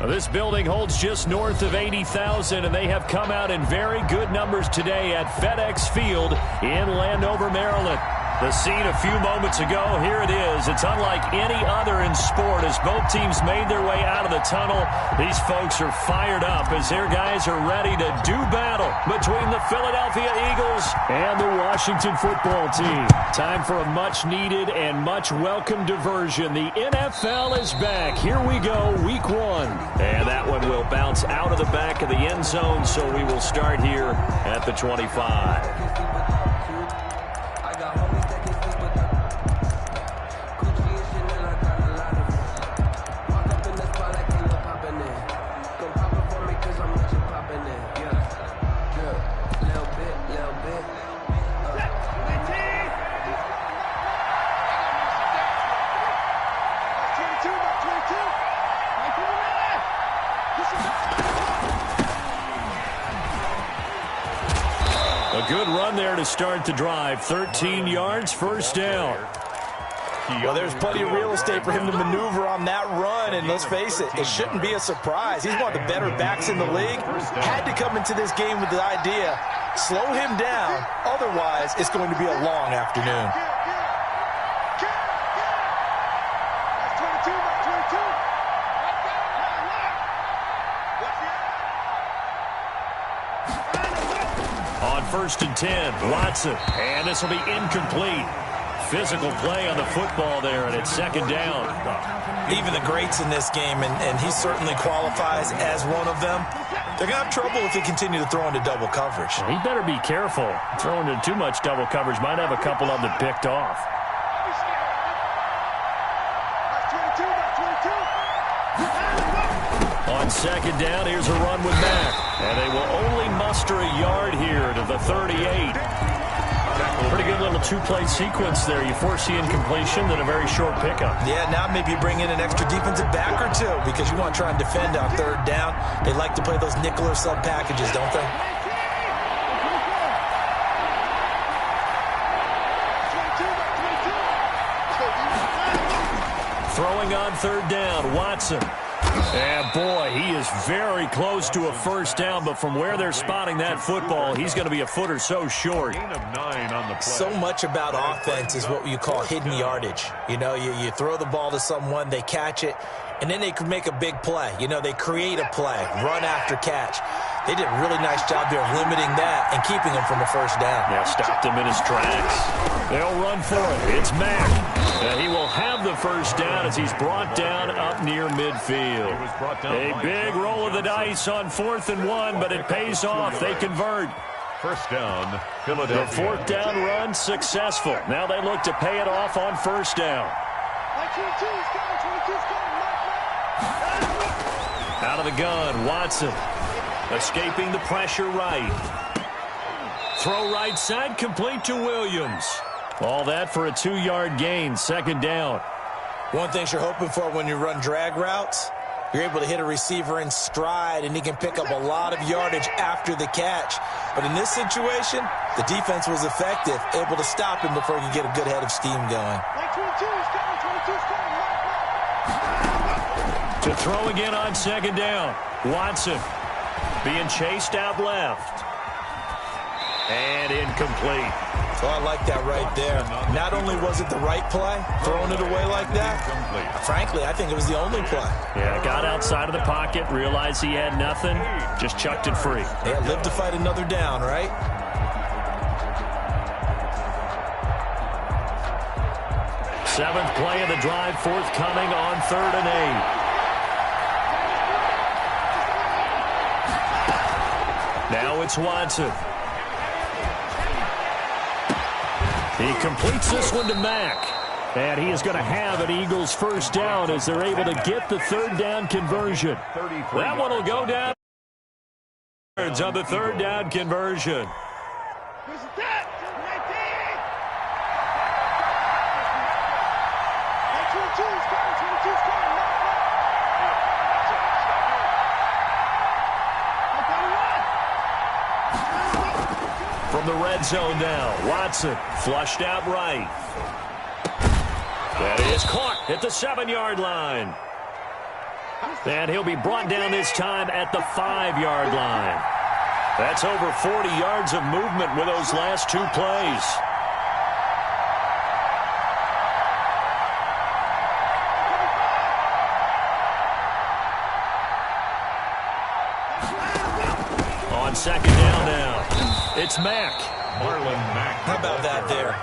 This building holds just north of 80,000, and they have come out in very good numbers today at FedEx Field in Landover, Maryland. The scene a few moments ago, here it is. It's unlike any other in sport as both teams made their way out of the tunnel. These folks are fired up as their guys are ready to do battle between the Philadelphia Eagles and the Washington football team. Time for a much-needed and much-welcome diversion. The NFL is back. Here we go, week 1. And that one will bounce out of the back of the end zone, so we will start here at the 25. A good run there to start the drive. 13 yards, first down. Well, there's plenty of real estate for him to maneuver on that run, and let's face it, it shouldn't be a surprise. He's one of the better backs in the league. Had to come into this game with the idea, slow him down, otherwise it's going to be a long afternoon. First and 10, Watson, and this will be incomplete. Physical play on the football there, and it's second down. Even the greats in this game, and he certainly qualifies as one of them, they're going to have trouble if they continue to throw into double coverage. He better be careful. Throwing into too much double coverage might have a couple of them picked off. On second down, here's a run with Mack. And they will only muster a yard here to the 38. Pretty good little two-play sequence there. You force the incompletion, then a very short pickup. Yeah, now maybe you bring in an extra defensive back or two because you want to try and defend on third down. They like to play those nickel or sub packages, don't they? Throwing on third down, Watson. And boy, he is very close to a first down, but from where they're spotting that football, he's going to be a foot or so short. So much about offense is what you call hidden yardage. You know, you throw the ball to someone, they catch it, and then they can make a big play. You know, they create a play, run after catch. They did a really nice job there of limiting that and keeping him from a first down. Yeah, stopped him in his tracks. They'll run for it. It's Mack. And he will have the first down as he's brought down up near midfield. A big roll of the dice on 4th and 1, but it pays off. They convert. First down, Philadelphia. The 4th down run successful. Now they look to pay it off on first down. Out of the gun, Watson. Escaping the pressure right. Throw right side, complete to Williams. All that for a 2-yard gain, second down. One thing you're hoping for when you run drag routes, you're able to hit a receiver in stride, and he can pick up a lot of yardage after the catch. But in this situation, the defense was effective, able to stop him before he could get a good head of steam going. To throw again on second down, Watson. Being chased out left. And incomplete. Well, I like that right there. Not only was it the right play, throwing it away like that, frankly, I think it was the only play. Yeah, got outside of the pocket, realized he had nothing, just chucked it free. Yeah, live to fight another down, right? Seventh play of the drive, forthcoming on 3rd and 8. Now it's Watson. He completes this one to Mack. And he is going to have an Eagles first down as they're able to get the 3rd down conversion. That one will go down on the 3rd down conversion. From the red zone now, Watson flushed out right. That is caught at the 7-yard line. And he'll be brought down this time at the 5-yard line. That's over 40 yards of movement with those last 2 plays. On second down now, it's Mack. Marlon Mack. How about that there?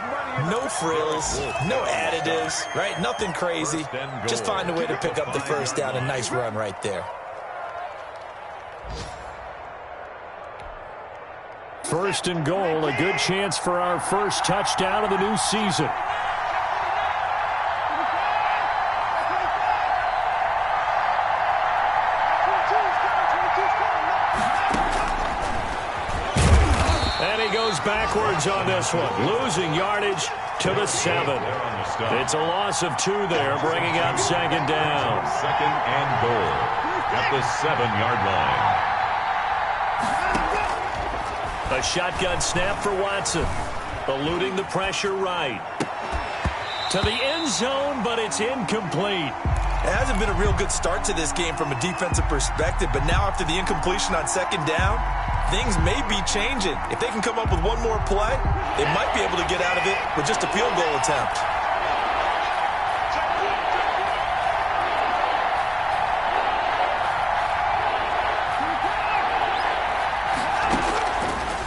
No frills, no additives, right? Nothing crazy. Just find a way to pick up the first down. A nice run right there. First and goal, a good chance for our first touchdown of the new season. And he goes backwards on this one, losing yardage to the 7. It's a loss of 2 there, bringing up second down. Second and goal at the 7-yard line. A shotgun snap for Watson, eluding the pressure right. To the end zone, but it's incomplete. It hasn't been a real good start to this game from a defensive perspective, but now after the incompletion on second down, things may be changing. If they can come up with one more play, they might be able to get out of it with just a field goal attempt.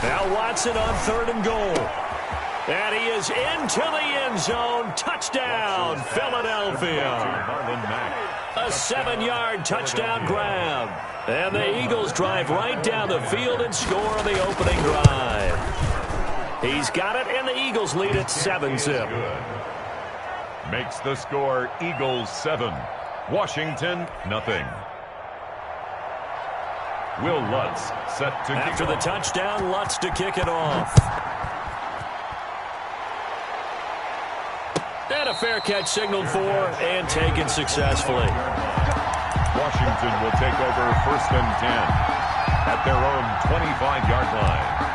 Now Watson on third and goal. And he is into the end zone. Touchdown, Philadelphia. A 7-yard touchdown grab. And the Eagles drive right down the field and score on the opening drive. He's got it, and the Eagles lead at 7-zip. Makes the score Eagles 7, Washington nothing. Will Lutz set to After the touchdown, Lutz to kick it off. And a fair catch signaled for and taken successfully. Washington will take over first and 10 at their own 25-yard line.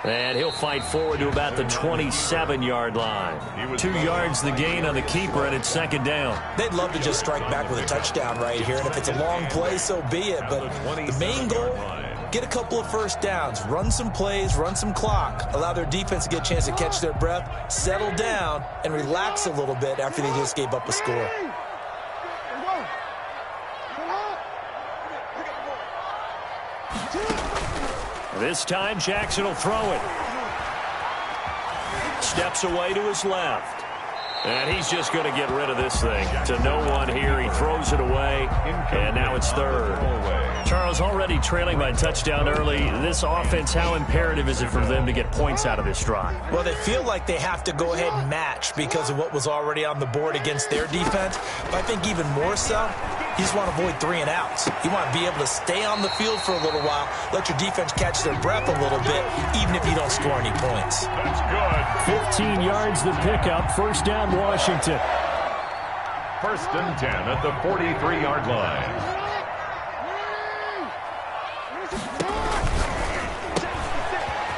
And he'll fight forward to about the 27-yard line. 2 yards the gain on the keeper, and it's second down. They'd love to just strike back with a touchdown right here, and if it's a long play, so be it. But the main goal, get a couple of first downs, run some plays, run some clock, allow their defense to get a chance to catch their breath, settle down, and relax a little bit after they just gave up a score. This time, Jackson will throw it. Steps away to his left. And he's just going to get rid of this thing. To no one here. He throws it away. And now it's third. Charles, already trailing by touchdown early. This offense, how imperative is it for them to get points out of this drive? Well, they feel like they have to go ahead and match because of what was already on the board against their defense. But I think even more so, you just want to avoid 3 and outs. You want to be able to stay on the field for a little while, let your defense catch their breath a little bit, even if you don't score any points. That's good. 15 yards the pickup. First down, Washington. First and 10 at the 43-yard line.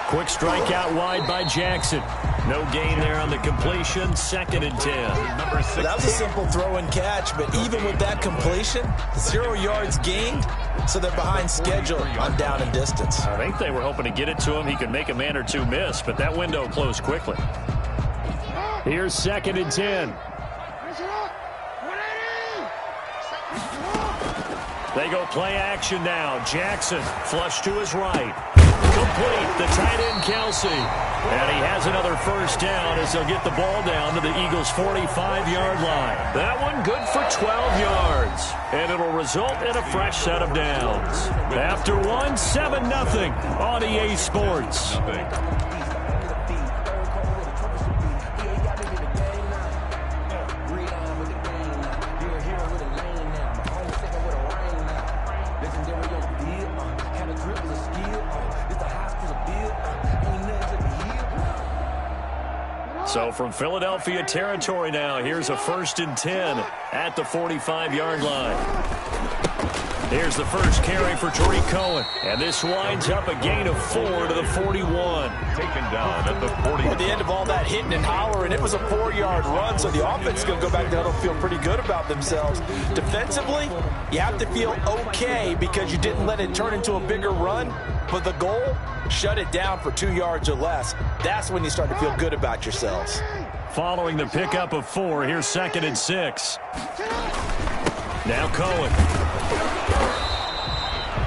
Quick strike out wide by Jackson. No gain there on the completion. Second and 10. That was a simple throw and catch, but even with that completion, 0 yards gained, so they're behind schedule on down and distance. I think they were hoping to get it to him. He could make a man or two miss, but that window closed quickly. Here's second and 10. They go play action now. Jackson flush to his right. Complete, the tight end Kelsey. And he has another first down as they'll get the ball down to the Eagles' 45-yard line. That one good for 12 yards. And it'll result in a fresh set of downs. After one, 7-0 on EA Sports. So from Philadelphia territory now, here's a 1st and 10 at the 45-yard line. Here's the first carry for Tariq Cohen. And this winds up a gain of 4 to the 41. Taken down at the 40. At the end of all that hitting and hollering, it was a 4-yard run, so the offense is going to go back there and feel pretty good about themselves. Defensively, you have to feel okay because you didn't let it turn into a bigger run, but the goal, shut it down for 2 yards or less. That's when you start to feel good about yourselves. Following the pickup of 4, here's 2nd and 6. Now Cohen.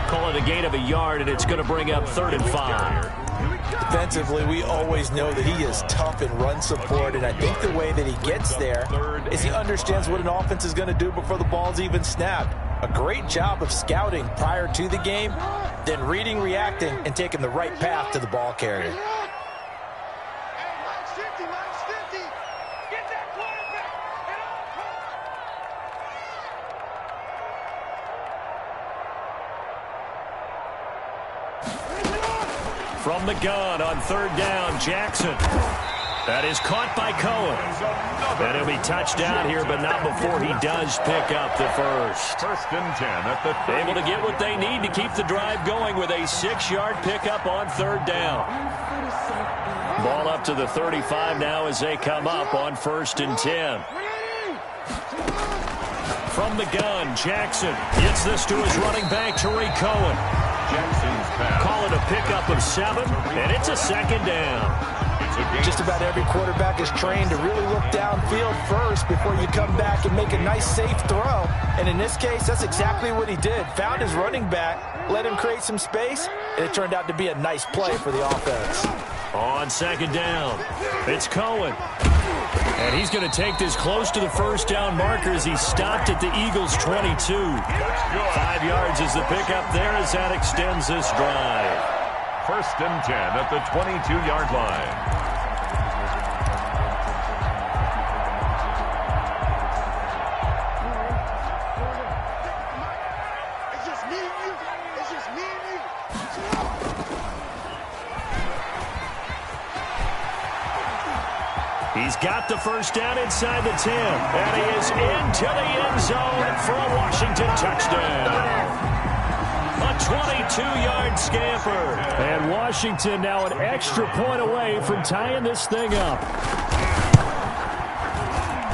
Call it a gain of a yard, and it's going to bring up 3rd and 5. Defensively, we always know that he is tough in run support, and I think the way that he gets there is he understands what an offense is going to do before the ball's even snapped. A great job of scouting prior to the game, then reading, reacting, and taking the right path to the ball carrier. From the gun on 3rd down, Jackson. That is caught by Cohen. And he'll be touched down here, but not before he does pick up the first. 1st and 10 at the 30. Able to get what they need to keep the drive going with a 6-yard pickup on 3rd down. Ball up to the 35 now as they come up on 1st and 10. From the gun, Jackson gets this to his running back, Tariq Cohen. Jackson's pass. Call it a pickup of 7, and it's a 2nd down. Just about every quarterback is trained to really look downfield first before you come back and make a nice, safe throw. And in this case, that's exactly what he did. Found his running back, let him create some space, and it turned out to be a nice play for the offense. On 2nd down, it's Cohen. And he's going to take this close to the 1st down marker as he stopped at the Eagles' 22. 5 yards is the pickup there as that extends this drive. 1st and 10 at the 22-yard line. He's got the 1st down inside the 10. And he is into the end zone for a Washington touchdown. A 22-yard scamper. And Washington now an extra point away from tying this thing up.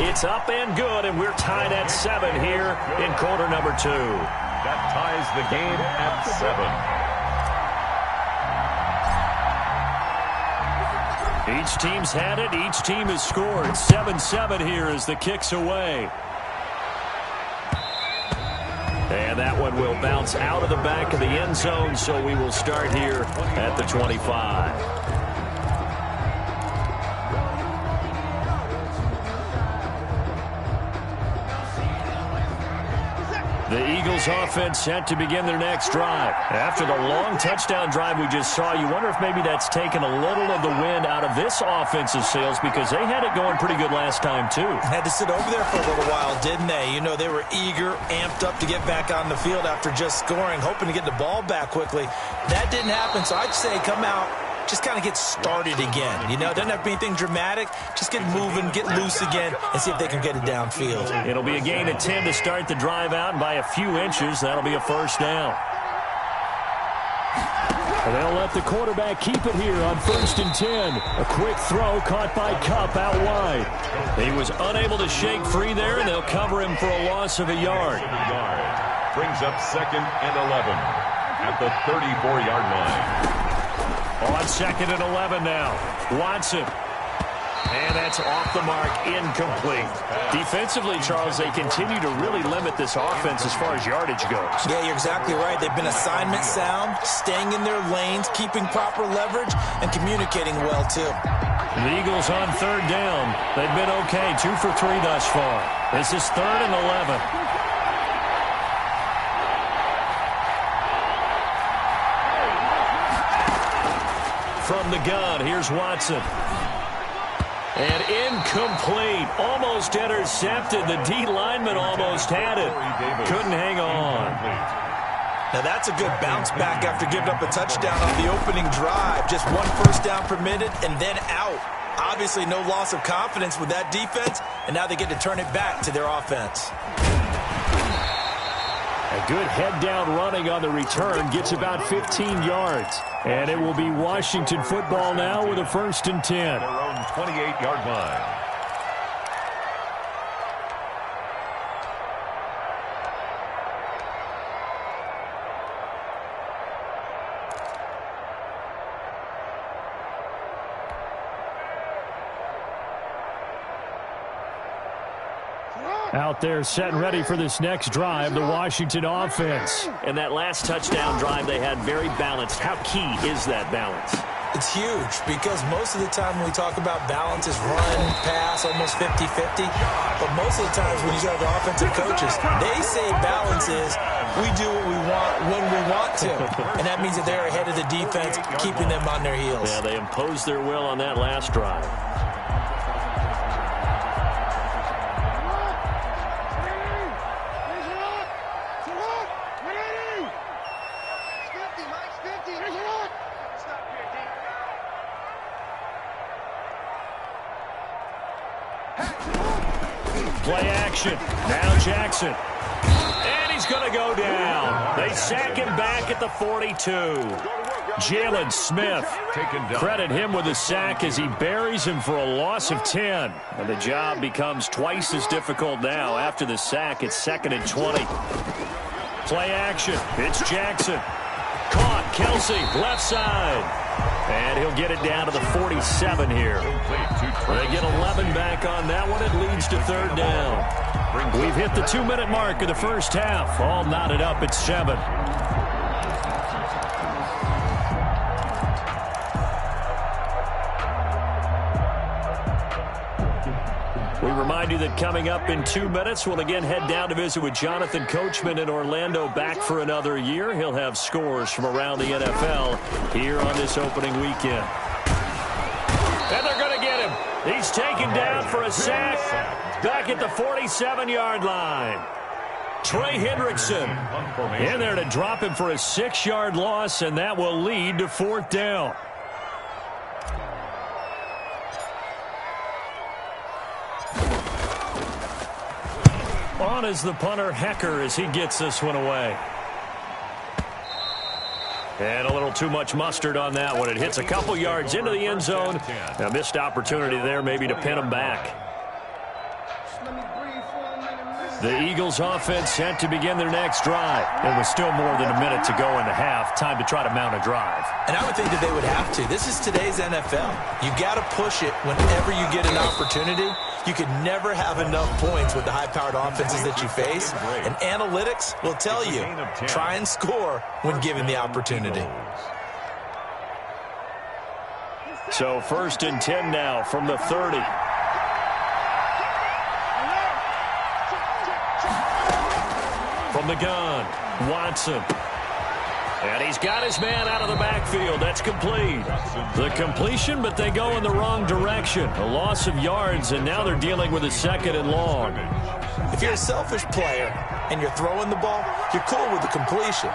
It's up and good, and we're tied at 7 here in quarter number 2. That ties the game at 7. Each team's had it. Each team has scored. 7-7 here as the kick's away. And that one will bounce out of the back of the end zone, so we will start here at the 25. The Eagles offense set to begin their next drive. After the long touchdown drive we just saw, you wonder if maybe that's taken a little of the wind out of this offensive sails because they had it going pretty good last time too. Had to sit over there for a little while, didn't they? You know, they were eager, amped up to get back on the field after just scoring, hoping to get the ball back quickly. That didn't happen, so I'd say come out, just kind of get started again. You know, doesn't have to be anything dramatic. Just get moving, get loose again, and see if they can get it downfield. It'll be a gain of 10 to start the drive out, and by a few inches, that'll be a 1st down. And they'll let the quarterback keep it here on 1st and 10. A quick throw caught by Kupp out wide. He was unable to shake free there, and they'll cover him for a loss of a yard. Brings up 2nd and 11 at the 34-yard line. On 2nd and 11 now. Watson. And that's off the mark, incomplete. Defensively, Charles, they continue to really limit this offense as far as yardage goes. Yeah, you're exactly right. They've been assignment sound, staying in their lanes, keeping proper leverage, and communicating well, too. The Eagles on 3rd down. They've been okay, 2 for 3 thus far. This is 3rd and 11. From the gun, here's Watson. And incomplete. Almost intercepted. The D lineman almost had it. Couldn't hang on. Now that's a good bounce back after giving up a touchdown on the opening drive. Just 1 first down permitted and then out. Obviously, no loss of confidence with that defense, and now they get to turn it back to their offense. A good head-down running on the return gets about 15 yards. And it will be Washington football now with a 1st and 10. Their own 28-yard line. Out there set and ready for this next drive, the Washington offense. And that last touchdown drive they had very balanced. How key is that balance? It's huge because most of the time when we talk about balance is run, pass, almost 50-50. But most of the times when you talk to offensive coaches, they say balance is we do what we want when we want to. And that means that they're ahead of the defense, keeping them on their heels. Yeah, they imposed their will on that last drive. Play action. Now Jackson. And he's going to go down. They sack him back at the 42. Jalen Smith. Credit him with a sack as he buries him for a loss of 10. And the job becomes twice as difficult now. After the sack, it's 2nd and 20. Play action. It's Jackson. Caught. Kelsey, left side. And he'll get it down to the 47 here. They get 11 back on that one. It leads to 3rd down. We've hit the 2-minute mark of the first half. All knotted up at 7. We remind you that coming up in 2 minutes, we'll again head down to visit with Jonathan Coachman in Orlando, back for another year. He'll have scores from around the NFL here on this opening weekend. And they're going to get him. He's taken down for a sack back at the 47-yard line. Trey Hendrickson in there to drop him for a 6-yard loss, and that will lead to 4th down. On is the punter, Hecker, as he gets this one away. And a little too much mustard on that one. It hits a couple yards into the end zone. A missed opportunity there maybe to pin him back. The Eagles offense set to begin their next drive. There was still more than a minute to go in the half. Time to try to mount a drive. And I would think that they would have to. This is today's NFL. You got to push it whenever you get an opportunity. You can never have enough points with the high-powered offenses that you face. And analytics will tell you, try and score when given the opportunity. So 1st and 10 now from the 30. From the gun, Watson. And he's got his man out of the backfield. That's complete. The completion, but they go in the wrong direction. A loss of yards, and now they're dealing with a 2nd and long. If you're a selfish player and you're throwing the ball, you're cool with the completion.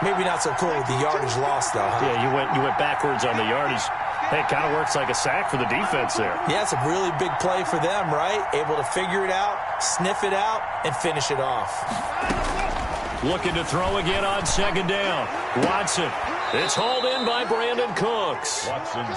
Maybe not so cool with the yardage loss, though. Huh? Yeah, you went backwards on the yardage. Hey, it kind of works like a sack for the defense there. Yeah, it's a really big play for them, right? Able to figure it out, sniff it out, and finish it off. Looking to throw again on 2nd down. Watson. It's hauled in by Brandon Cooks.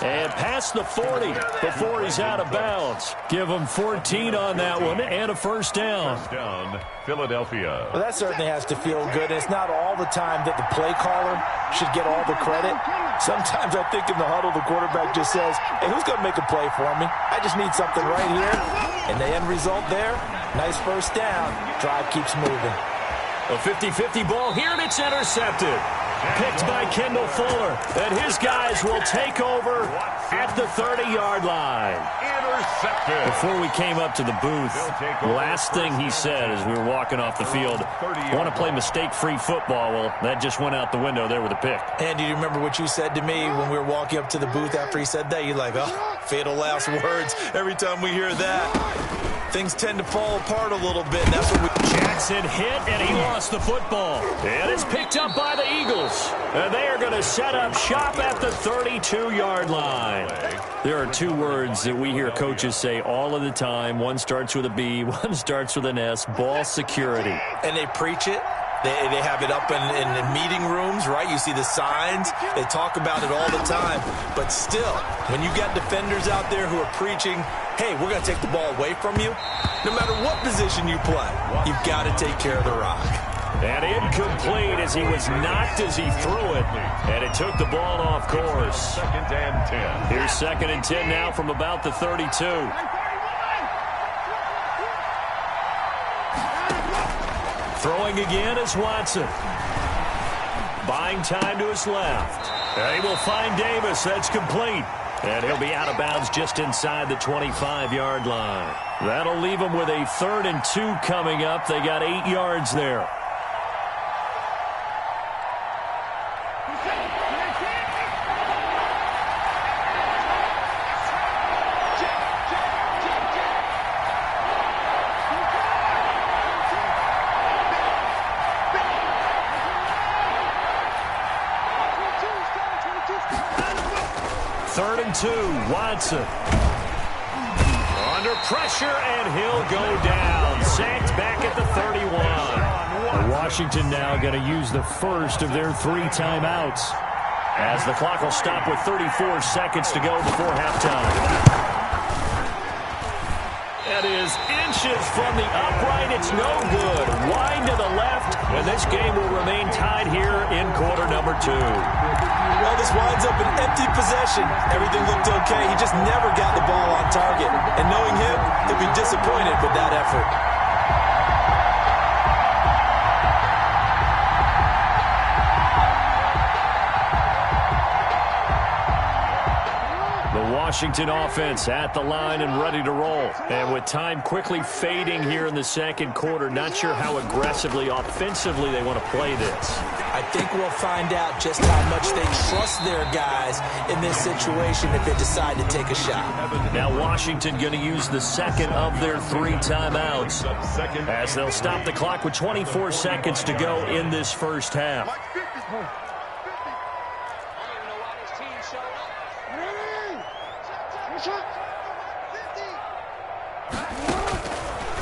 And past the 40 before he's out of bounds. Give him 14 on that one and a 1st down. First down, Philadelphia. Well, that certainly has to feel good. And it's not all the time that the play caller should get all the credit. Sometimes I think in the huddle, the quarterback just says, hey, who's going to make a play for me? I just need something right here. And the end result there, nice 1st down. Drive keeps moving. A 50-50 ball here, and it's intercepted. Picked by Kendall Fuller. And his guys will take over at the 30-yard line. Intercepted. Before we came up to the booth, last thing he said as we were walking off the field, want to play mistake-free football. Well, that just went out the window there with a pick. And do you remember what you said to me when we were walking up to the booth after he said that? You're like, oh, fatal last words every time we hear that. things tend to fall apart a little bit. And that's what Jackson hit, and he lost the football. And it's picked up by the Eagles. And they are going to set up shop at the 32-yard line. There are two words that we hear coaches say all of the time. One starts with a B, one starts with an S, ball security. And they preach it. They have it up in meeting rooms, right? You see the signs. They talk about it all the time. But still, when you got defenders out there who are preaching, hey, we're going to take the ball away from you, no matter what position you play, you've got to take care of the rock. And incomplete as he was knocked as he threw it. And it took the ball off course. Second and 10. Here's 2nd and 10 now from about the 32. Throwing again is Watson. Buying time to his left. And he will find Davis. That's complete. And he'll be out of bounds just inside the 25-yard line. That'll leave him with a 3rd and 2 coming up. They got 8 yards there. Watson under pressure, and he'll go down. Sacked back at the 31. Washington now going to use the first of their 3 timeouts as the clock will stop with 34 seconds to go before halftime. That is inches from the upright. It's no good. Wide to the left, and this game will remain tied here in quarter number 2. Well, this winds up an empty possession. Everything looked okay. He just never got the ball on target. And knowing him, he'll be disappointed with that effort. Washington offense at the line and ready to roll. And with time quickly fading here in the second quarter, not sure how aggressively, offensively they want to play this. I think we'll find out just how much they trust their guys in this situation if they decide to take a shot. Now Washington going to use the second of their 3 timeouts as they'll stop the clock with 24 seconds to go in this first half.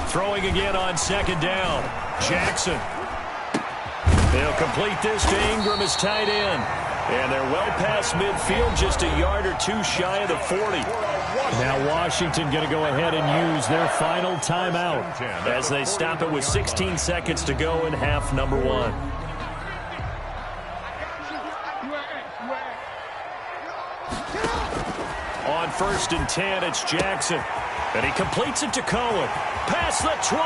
Throwing again on 2nd down. Jackson. They'll complete this to Ingram as tight end. And they're well past midfield, just a yard or 2 shy of the 40. Now Washington going to go ahead and use their final timeout as they stop it with 16 seconds to go in half number 1. On 1st and 10, it's Jackson. And he completes it to Cohen. Past the 20.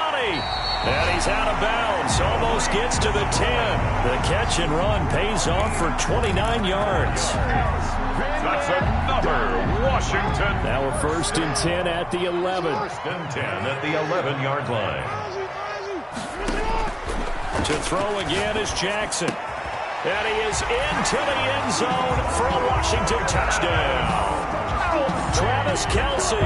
And he's out of bounds. Almost gets to the 10. The catch and run pays off for 29 yards. That's another Washington. Now a 1st and 10 at the 11. 1st and 10 at the 11-yard line. To throw again is Jackson. And he is into the end zone for a Washington touchdown. Travis Kelce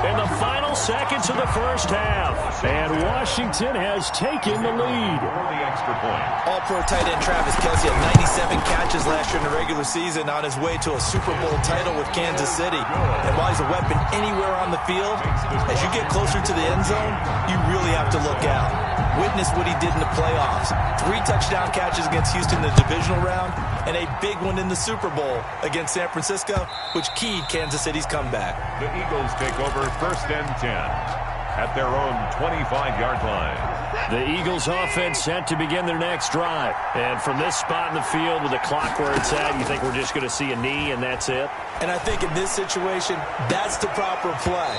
in the final seconds of the first half. And Washington has taken the lead. The extra point. All-pro tight end Travis Kelce had 97 catches last year in the regular season on his way to a Super Bowl title with Kansas City. And while he's a weapon anywhere on the field, as you get closer to the end zone, you really have to look out. Witness what he did in the playoffs. 3 touchdown catches against Houston in the divisional round, and a big one in the Super Bowl against San Francisco, which keyed Kansas City's comeback. The Eagles take over 1st and 10 at their own 25-yard line. The Eagles offense set to begin their next drive. And from this spot in the field with the clock where it's at, you think we're just going to see a knee and that's it? And I think in this situation, that's the proper play.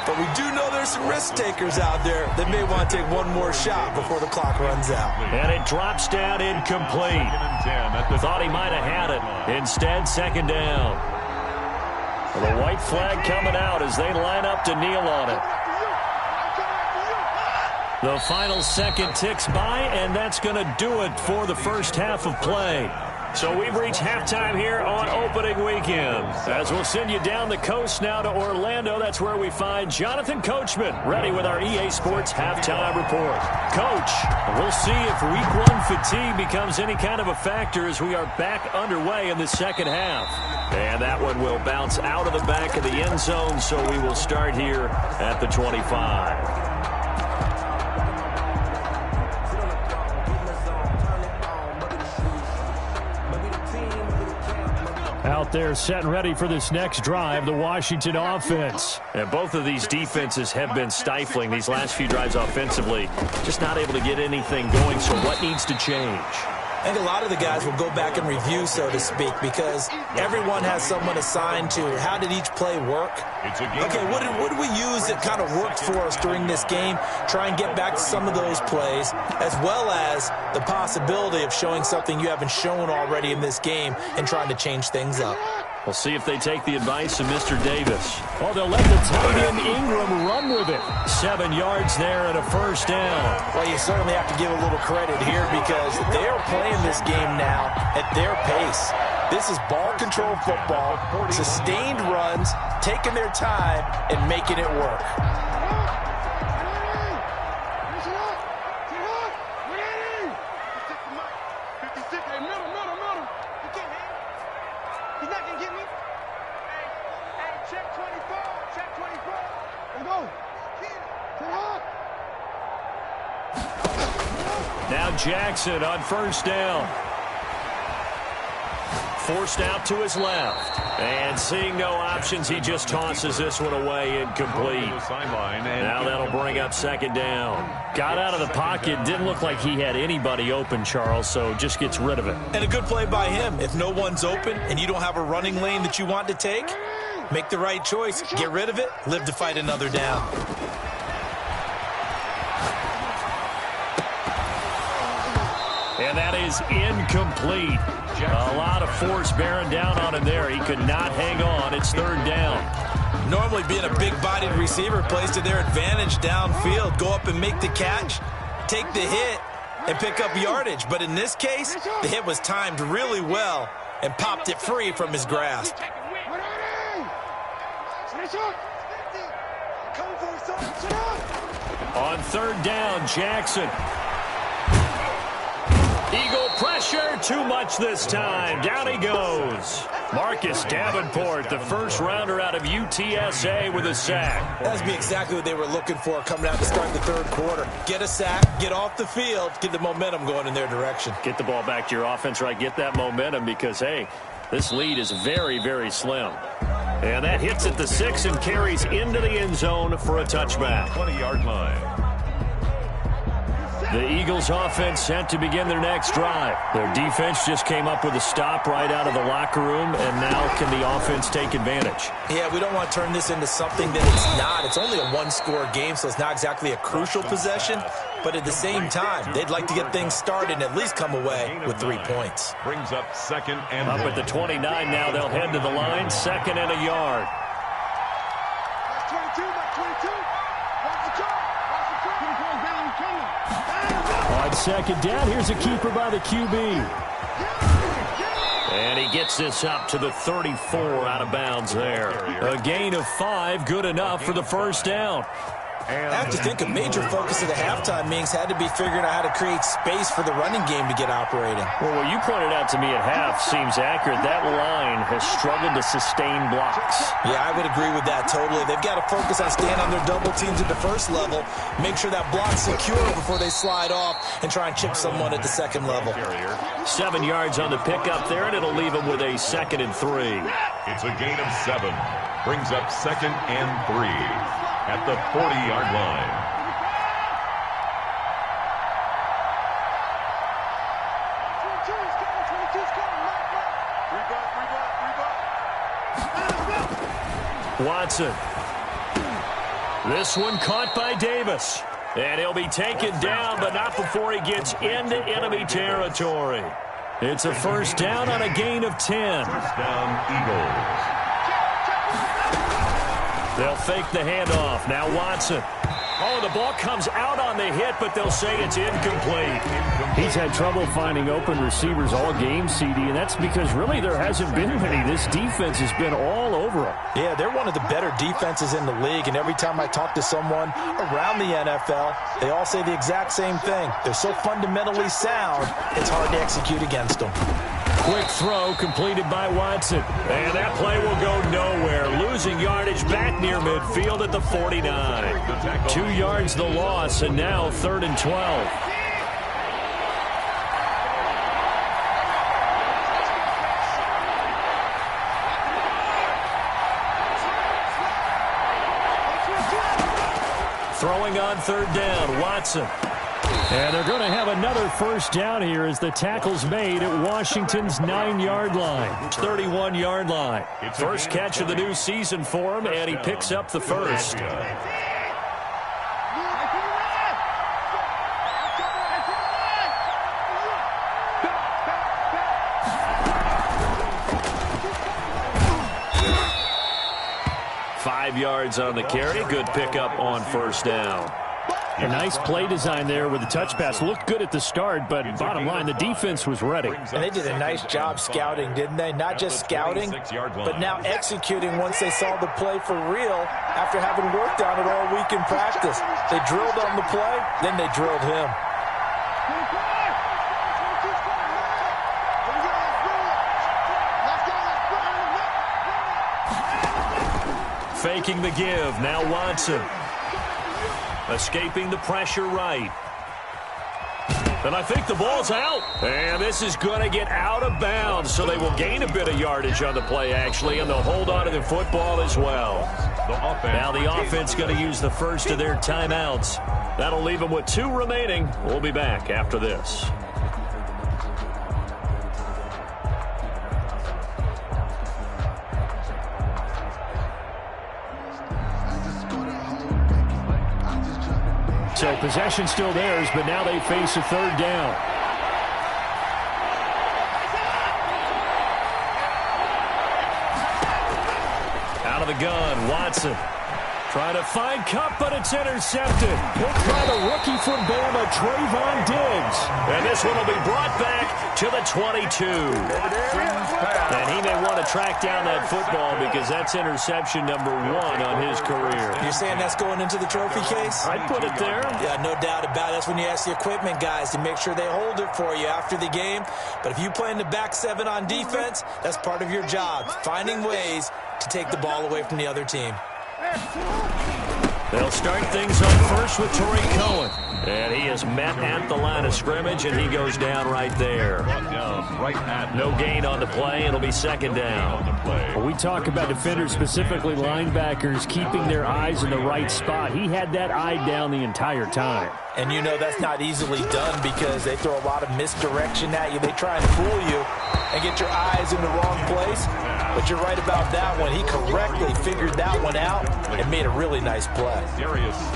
But we do know there's some risk takers out there that may want to take one more shot before the clock runs out. And it drops down incomplete. Thought he might have had it. Instead, 2nd down. Well, the white flag coming out as they line up to kneel on it. The final second ticks by, and that's going to do it for the first half of play. So we've reached halftime here on opening weekend. As we'll send you down the coast now to Orlando, that's where we find Jonathan Coachman, ready with our EA Sports halftime report. Coach, we'll see if week 1 fatigue becomes any kind of a factor as we are back underway in the second half. And that one will bounce out of the back of the end zone, so we will start here at the 25. Out there set and ready for this next drive, the Washington offense. And both of these defenses have been stifling these last few drives offensively. Just not able to get anything going, so what needs to change? I think a lot of the guys will go back and review, so to speak, because everyone has someone assigned to how did each play work. Okay, what did we use that kind of worked for us during this game? Try and get back to some of those plays, as well as the possibility of showing something you haven't shown already in this game and trying to change things up. We'll see if they take the advice of Mr. Davis. Oh, they'll let the tight end Ingram run with it. 7 yards there and a first down. Well, you certainly have to give a little credit here because they are playing this game now at their pace. This is ball control football, sustained runs, taking their time, and making it work. Now Jackson on first down. Forced out to his left. And seeing no options, he just tosses this one away incomplete. Now that'll bring up second down. Got out of the pocket. Didn't look like he had anybody open, Charles, so just gets rid of it. And a good play by him. If no one's open and you don't have a running lane that you want to take, make the right choice. Get rid of it. Live to fight another down. And that is incomplete. A lot of force bearing down on him there. He could not hang on. It's third down. Normally being a big-bodied receiver plays to their advantage downfield. Go up and make the catch, take the hit, and pick up yardage. But in this case, the hit was timed really well and popped it free from his grasp. On third down, Jackson. Eagle pressure, too much this time. Down he goes. Marcus Davenport, the first rounder out of UTSA with a sack. That would be exactly what they were looking for coming out to start the third quarter. Get a sack, get off the field, get the momentum going in their direction. Get the ball back to your offense, right? Get that momentum because, hey, this lead is very, very slim. And that hits at the 6 and carries into the end zone for a touchback. 20-yard line. The Eagles offense set to begin their next drive. Their defense just came up with a stop right out of the locker room, and now can the offense take advantage? Yeah, we don't want to turn this into something that it's not. It's only a one-score game, so it's not exactly a crucial possession. But at the same time, they'd like to get things started and at least come away with 3 points. Brings up second and up at the 29 now. They'll head to the line, second and a yard. On second down, here's a keeper by the QB. And he gets this up to the 34 out of bounds there. A gain of 5, good enough for the first down. I have to think a major focus of the halftime meetings had to be figuring out how to create space for the running game to get operating. Well, what you pointed out to me at half seems accurate. That line has struggled to sustain blocks. Yeah, I would agree with that totally. They've got to focus on staying on their double teams at the first level, make sure that block's secure before they slide off, and try and chip someone at the second level. 7 yards on the pickup there, and it'll leave them with a 2nd and 3. It's a gain of 7. Brings up 2nd and 3. At the 40-yard line. Watson. This one caught by Davis. And he'll be taken down, but not before he gets into enemy territory. It's a first down on a gain of 10. First down, Eagles. They'll fake the handoff. Now Watson. Oh, the ball comes out on the hit, but they'll say it's incomplete. He's had trouble finding open receivers all game, CD, and that's because really there hasn't been many. This defense has been all over him. Yeah, they're one of the better defenses in the league, and every time I talk to someone around the NFL, they all say the exact same thing. They're so fundamentally sound, it's hard to execute against them. Quick throw completed by Watson. And that play will go nowhere. Losing yardage back near midfield at the 49. 2 yards the loss, and now 3rd and 12. Throwing on 3rd down, Watson. And they're going to have another first down here as the tackle's made at Washington's 9-yard line. 31-yard line. First catch of the new season for him, and he picks up the first. Yards on the carry. Good pickup on first down. A nice play design there with the touch pass. Looked good at the start, but bottom line, the defense was ready. And they did a nice job scouting, didn't they? Not just scouting, but now executing once they saw the play for real after having worked on it all week in practice. They drilled on the play, then they drilled him. Faking the give. Now Watson. Escaping the pressure right. And I think the ball's out. And this is going to get out of bounds, so they will gain a bit of yardage on the play, actually, and they'll hold on to the football as well. Now the offense going to use the first of their timeouts. That'll leave them with 2 remaining. We'll be back after this. So possession still theirs, but now they face a 3rd down. Out of the gun, Watson. Trying to find Cup, but it's intercepted. Picked by the rookie from Bama, Trayvon Diggs. And this one will be brought back to the 22. And he may want to track down that football because that's interception number 1 on his career. You're saying that's going into the trophy case? I'd put it there. Yeah, no doubt about it. That's when you ask the equipment guys to make sure they hold it for you after the game. But if you play in the back 7 on defense, that's part of your job, finding ways to take the ball away from the other team. They'll start things on first with Tariq Cohen. And he is met at the line of scrimmage, and he goes down right there. No gain on the play. It'll be 2nd down. When we talk about defenders, specifically linebackers, keeping their eyes in the right spot, he had that eye down the entire time. And you know that's not easily done because they throw a lot of misdirection at you. They try and fool you and get your eyes in the wrong place. But you're right about that one. He correctly figured that one out and made a really nice play.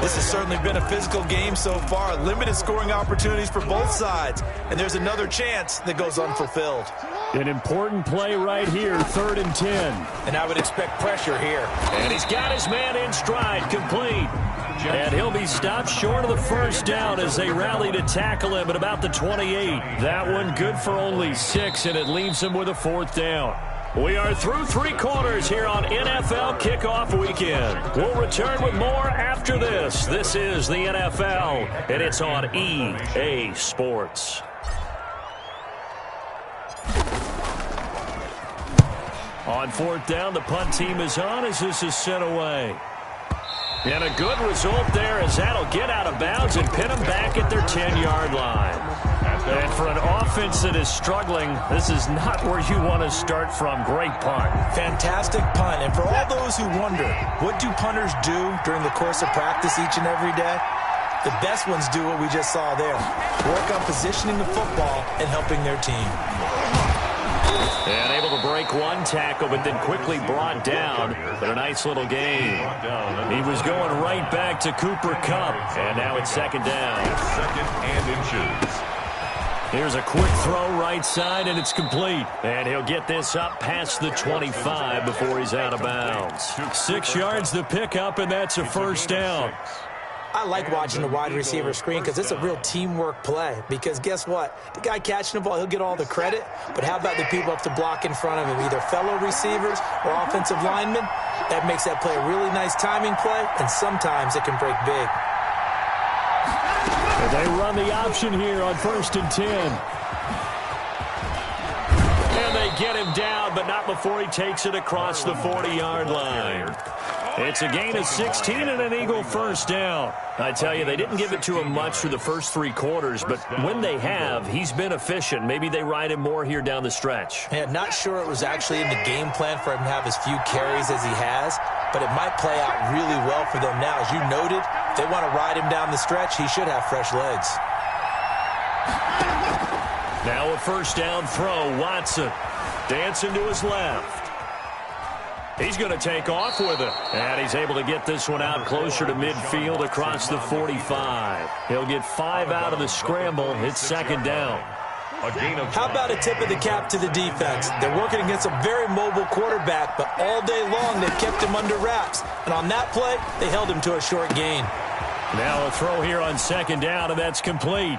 This has certainly been a physical game so far. Limited scoring opportunities for both sides. And there's another chance that goes unfulfilled. An important play right here, 3rd and 10. And I would expect pressure here. And he's got his man in stride, complete. And he'll be stopped short of the first down as they rally to tackle him at about the 28. That one good for only 6, and it leaves him with a 4th down. We are through 3 quarters here on NFL Kickoff Weekend. We'll return with more after this. This is the NFL, and it's on EA Sports. On 4th down, the punt team is on as this is sent away. And a good result there as that'll get out of bounds and pin them back at their 10-yard line. And for an offense that is struggling, this is not where you want to start from. Great punt. Fantastic punt. And for all those who wonder, what do punters do during the course of practice each and every day? The best ones do what we just saw there. Work on positioning the football and helping their team. And able to break one tackle, but then quickly brought down. But a nice little game. He was going right back to Cooper Kupp. And now it's 2nd down. 2nd and inches. Here's a quick throw right side, and it's complete. And he'll get this up past the 25 before he's out of bounds. 6 yards the pickup, and that's a 1st down. I like watching the wide receiver screen because it's a real teamwork play. Because guess what? The guy catching the ball, he'll get all the credit. But how about the people up to block in front of him, either fellow receivers or offensive linemen? That makes that play a really nice timing play, and sometimes it can break big. They run the option here on 1st and 10. And they get him down, but not before he takes it across the 40-yard line. It's a gain of 16 and an Eagle first down. I tell you, they didn't give it to him much through the first 3 quarters, but when they have, he's been efficient. Maybe they ride him more here down the stretch. Yeah, not sure it was actually in the game plan for him to have as few carries as he has, but it might play out really well for them now. As you noted, if they want to ride him down the stretch, he should have fresh legs. Now a first down throw. Watson dancing to his left. He's going to take off with it. And he's able to get this one out closer to midfield across the 45. He'll get 5 out of the scramble. It's second down. How about a tip of the cap to the defense? They're working against a very mobile quarterback, but all day long they've kept him under wraps. And on that play, they held him to a short gain. Now a throw here on second down, and that's complete.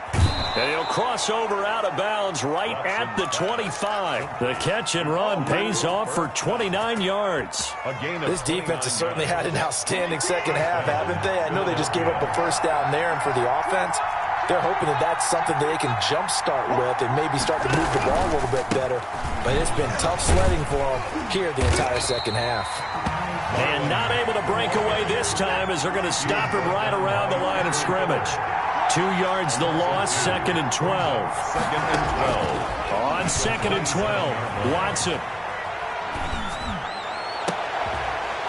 And he'll cross over out of bounds right at the 25. The catch and run pays off for 29 yards. This defense has certainly had an outstanding second half, haven't they? I know they just gave up a first down there, and for the offense, they're hoping that that's something that they can jumpstart with and maybe start to move the ball a little bit better. But it's been tough sledding for them here the entire second half. And not able to break away this time as they're going to stop him right around the line of scrimmage. 2 yards the loss, 2nd and 12. On 2nd and 12, Watson.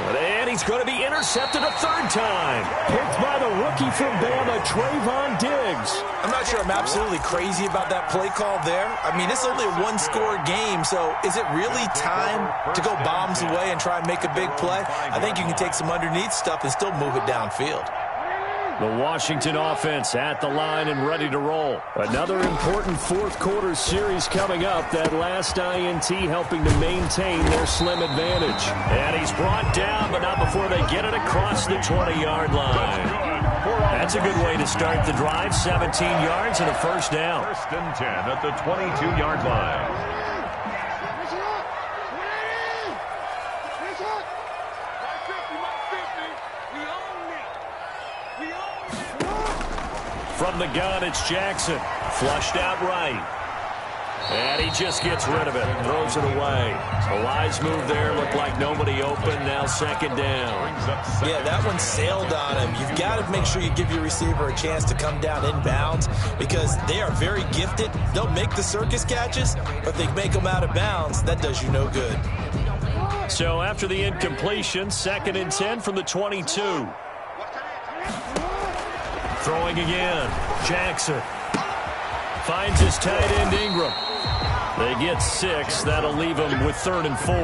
And he's going to be intercepted a 3rd time. Picked by the rookie from Bama, Trayvon Diggs. I'm not sure I'm absolutely crazy about that play call there. I mean, it's only a 1-score game, so is it really time to go bombs away and try and make a big play? I think you can take some underneath stuff and still move it downfield. The Washington offense at the line and ready to roll. Another important 4th quarter series coming up. That last INT helping to maintain their slim advantage. And he's brought down, but not before they get it across the 20-yard line. That's a good way to start the drive. 17 yards and a first down. 1st and 10 at the 22-yard line. From the gun, it's Jackson. Flushed out right. And he just gets rid of it. Throws it away. A wise move there. Looked like nobody open. Now second down. Yeah, that one sailed on him. You've got to make sure you give your receiver a chance to come down inbounds because they are very gifted. They'll make the circus catches, but if they make them out of bounds, that does you no good. So after the incompletion, 2nd and 10 from the 22. Throwing again. Jackson finds his tight end Ingram. They get 6. That'll leave them with 3rd and 4.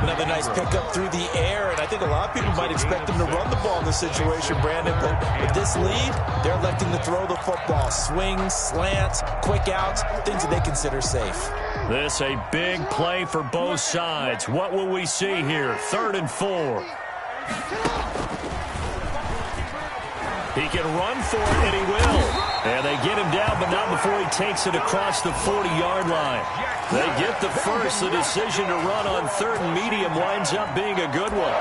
Another nice pickup through the air, and I think a lot of people might expect them to run the ball in this situation, Brandon. But with this lead, they're electing to throw the football. Swings, slants, quick outs, things that they consider safe. This a big play for both sides. What will we see here? 3rd and 4. He can run for it, and he will. And they get him down, but not before he takes it across the 40-yard line. They get the first. The decision to run on 3rd and medium winds up being a good one.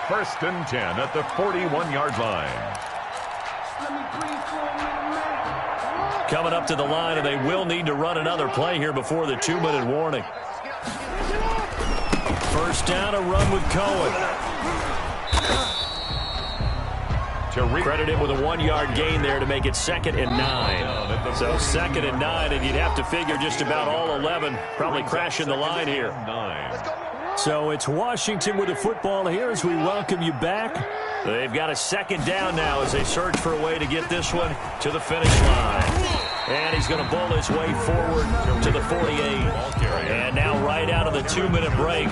1st and 10 at the 41-yard line. Coming up to the line, and they will need to run another play here before the 2-minute warning. First down, a run with Cohen. Credit him with a 1-yard gain there to make it 2nd and 9. So 2nd and 9, and you'd have to figure just about all 11 probably crashing the line here. So it's Washington with the football here as we welcome you back. They've got a 2nd down now as they search for a way to get this one to the finish line. And he's going to bowl his way forward to the 48. And now right out of the 2-minute break,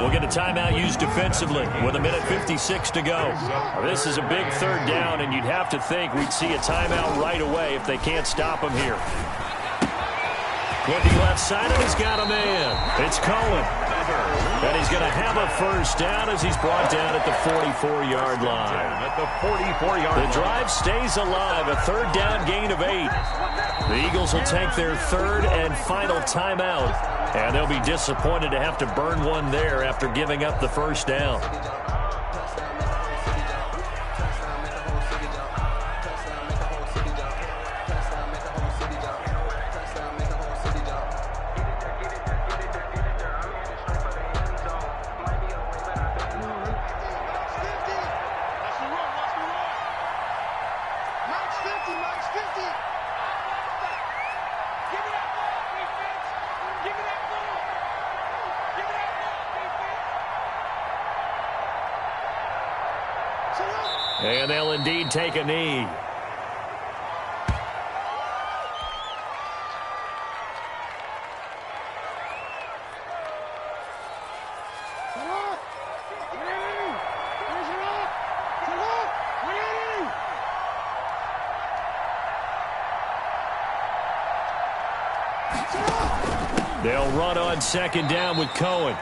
we'll get a timeout used defensively with 1:56 to go. This is a big 3rd down, and you'd have to think we'd see a timeout right away if they can't stop him here. Looking left side, and he's got a man. It's Cohen. And he's going to have a first down as he's brought down at the 44-yard line. At the 44-yard line. The drive stays alive, a third down gain of 8. The Eagles will take their third and final timeout, and they'll be disappointed to have to burn one there after giving up the first down. And they'll indeed take a knee. They'll run on second down with Cohen.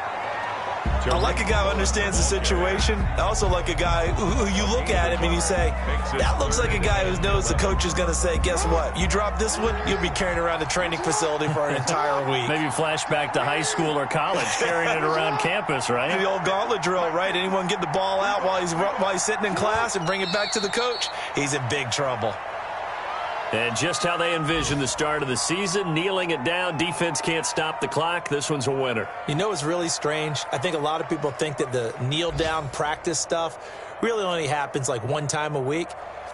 I like a guy who understands the situation. I also like a guy who you look at him and you say, that looks like a guy who knows the coach is going to say, guess what? You drop this one, you'll be carrying around a training facility for an entire week. Maybe flashback to high school or college, carrying it around campus, right? The old gauntlet drill, right? Anyone get the ball out while he's sitting in class and bring it back to the coach, he's in big trouble. And just how they envision the start of the season, kneeling it down, defense can't stop the clock. This one's a winner. You know what's really strange? I think a lot of people think that the kneel-down practice stuff really only happens like one time a week.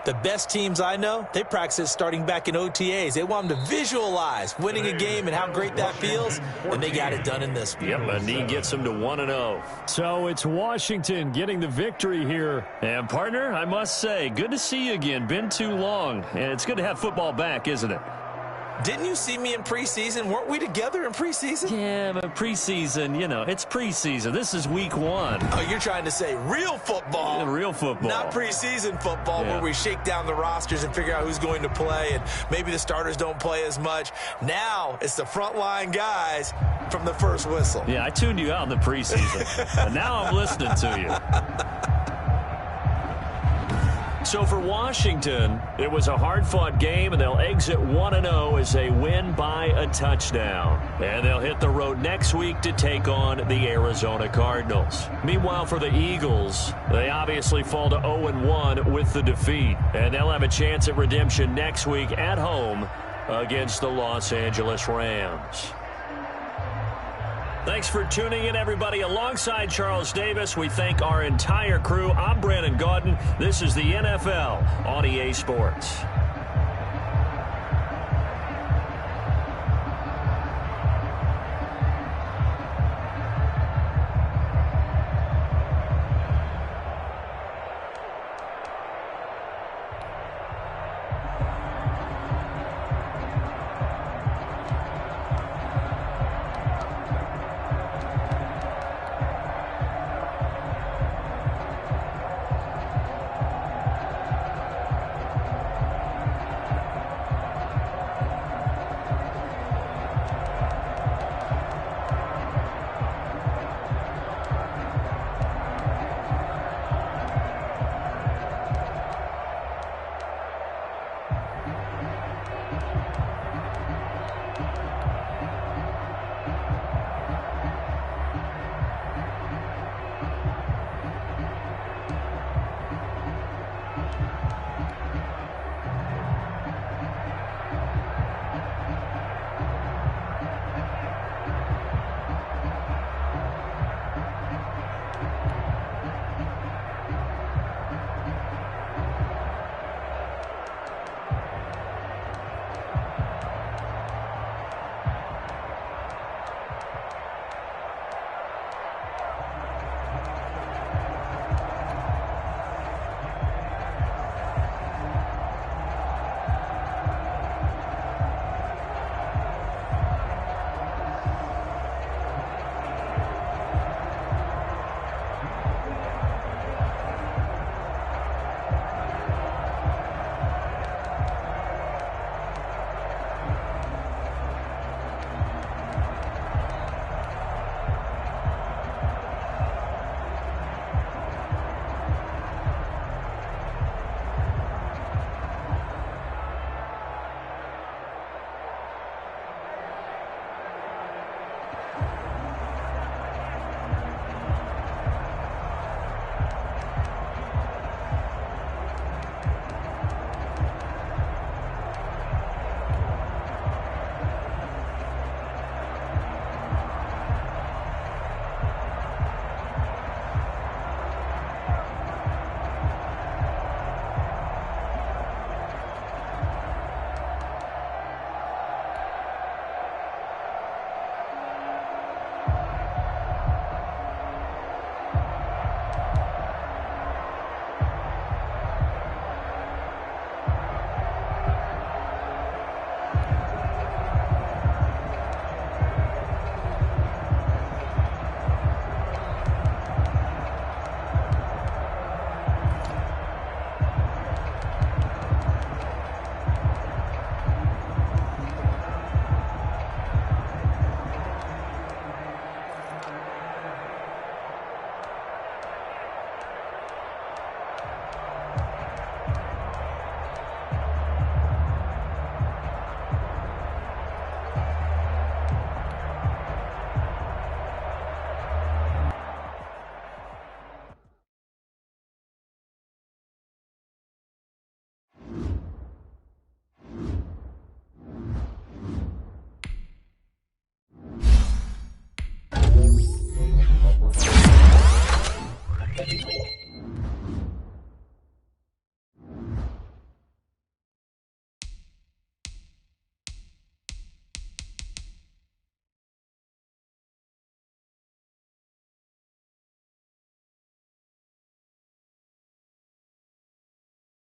The best teams I know, they practice it starting back in OTAs. They want them to visualize winning a game and how great that feels, and they got it done in this one. Yep, a knee gets them to 1-0. So it's Washington getting the victory here. And, partner, I must say, good to see you again. Been too long, and it's good to have football back, isn't it? Didn't you see me in preseason? Weren't we together in preseason? Yeah, but preseason, you know, it's preseason. This is week 1. Oh, you're trying to say real football. Yeah, real football. Not preseason football where we shake down the rosters and figure out who's going to play, and maybe the starters don't play as much. Now it's the frontline guys from the first whistle. Yeah, I tuned you out in the preseason, and now I'm listening to you. So for Washington, it was a hard-fought game, and they'll exit 1-0 as they win by a touchdown. And they'll hit the road next week to take on the Arizona Cardinals. Meanwhile, for the Eagles, they obviously fall to 0-1 with the defeat. And they'll have a chance at redemption next week at home against the Los Angeles Rams. Thanks for tuning in, everybody. Alongside Charles Davis, we thank our entire crew. I'm Brandon Gaudin. This is the NFL on EA Sports.